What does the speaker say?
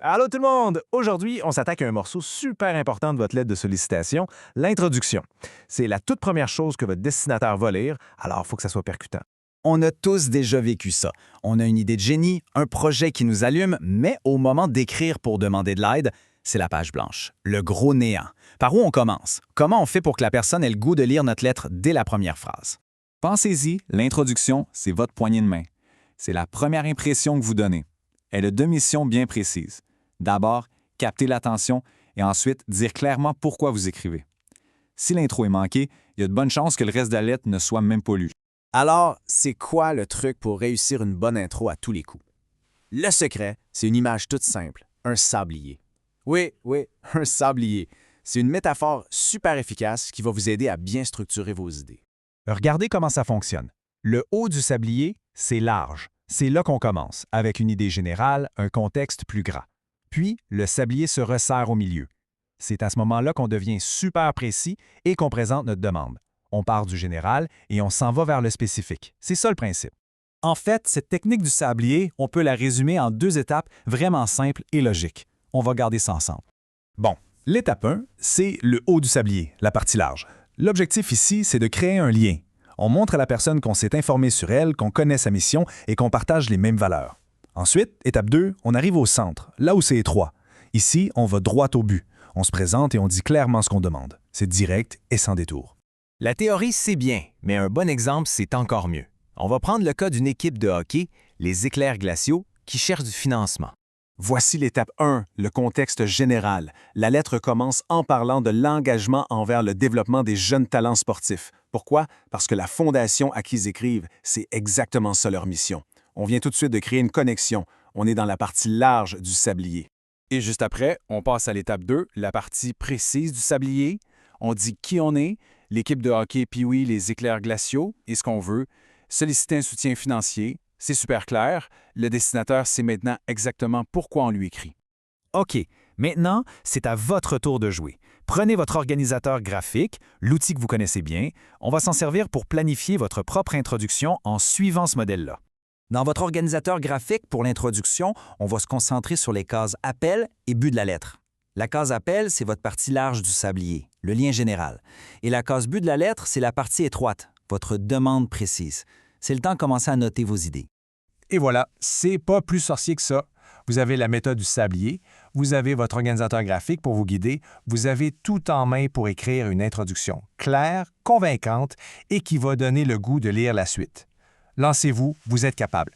Allô tout le monde! Aujourd'hui, on s'attaque à un morceau super important de votre lettre de sollicitation, l'introduction. C'est la toute première chose que votre destinataire va lire, alors il faut que ça soit percutant. On a tous déjà vécu ça. On a une idée de génie, un projet qui nous allume, mais au moment d'écrire pour demander de l'aide, c'est la page blanche, le gros néant. Par où on commence? Comment on fait pour que la personne ait le goût de lire notre lettre dès la première phrase? Pensez-y, l'introduction, c'est votre poignée de main. C'est la première impression que vous donnez. Elle a deux missions bien précises. D'abord, capter l'attention et ensuite dire clairement pourquoi vous écrivez. Si l'intro est manquée, il y a de bonnes chances que le reste de la lettre ne soit même pas lu. Alors, c'est quoi le truc pour réussir une bonne intro à tous les coups? Le secret, c'est une image toute simple, un sablier. Oui, un sablier. C'est une métaphore super efficace qui va vous aider à bien structurer vos idées. Regardez comment ça fonctionne. Le haut du sablier, c'est large. C'est là qu'on commence, avec une idée générale, un contexte plus grand. Puis, le sablier se resserre au milieu. C'est à ce moment-là qu'on devient super précis et qu'on présente notre demande. On part du général et on s'en va vers le spécifique. C'est ça le principe. En fait, cette technique du sablier, on peut la résumer en deux étapes vraiment simples et logiques. On va garder ça ensemble. Bon, l'étape 1, c'est le haut du sablier, la partie large. L'objectif ici, c'est de créer un lien. On montre à la personne qu'on s'est informé sur elle, qu'on connaît sa mission et qu'on partage les mêmes valeurs. Ensuite, étape 2, on arrive au centre, là où c'est étroit. Ici, on va droit au but. On se présente et on dit clairement ce qu'on demande. C'est direct et sans détour. La théorie, c'est bien, mais un bon exemple, c'est encore mieux. On va prendre le cas d'une équipe de hockey, les Éclairs glaciaux, qui cherche du financement. Voici l'étape 1, le contexte général. La lettre commence en parlant de l'engagement envers le développement des jeunes talents sportifs. Pourquoi? Parce que la fondation à qui ils écrivent, c'est exactement ça leur mission. On vient tout de suite de créer une connexion. On est dans la partie large du sablier. Et juste après, on passe à l'étape 2, la partie précise du sablier. On dit qui on est, l'équipe de hockey Pee-Wee, les Éclairs glaciaux, et ce qu'on veut. Solliciter un soutien financier, c'est super clair. Le destinataire sait maintenant exactement pourquoi on lui écrit. OK, maintenant, c'est à votre tour de jouer. Prenez votre organisateur graphique, l'outil que vous connaissez bien. On va s'en servir pour planifier votre propre introduction en suivant ce modèle-là. Dans votre organisateur graphique, pour l'introduction, on va se concentrer sur les cases appel et but de la lettre. La case appel, c'est votre partie large du sablier, le lien général. Et la case but de la lettre, c'est la partie étroite, votre demande précise. C'est le temps de commencer à noter vos idées. Et voilà, c'est pas plus sorcier que ça. Vous avez la méthode du sablier, vous avez votre organisateur graphique pour vous guider, vous avez tout en main pour écrire une introduction claire, convaincante et qui va donner le goût de lire la suite. Lancez-vous, vous êtes capable.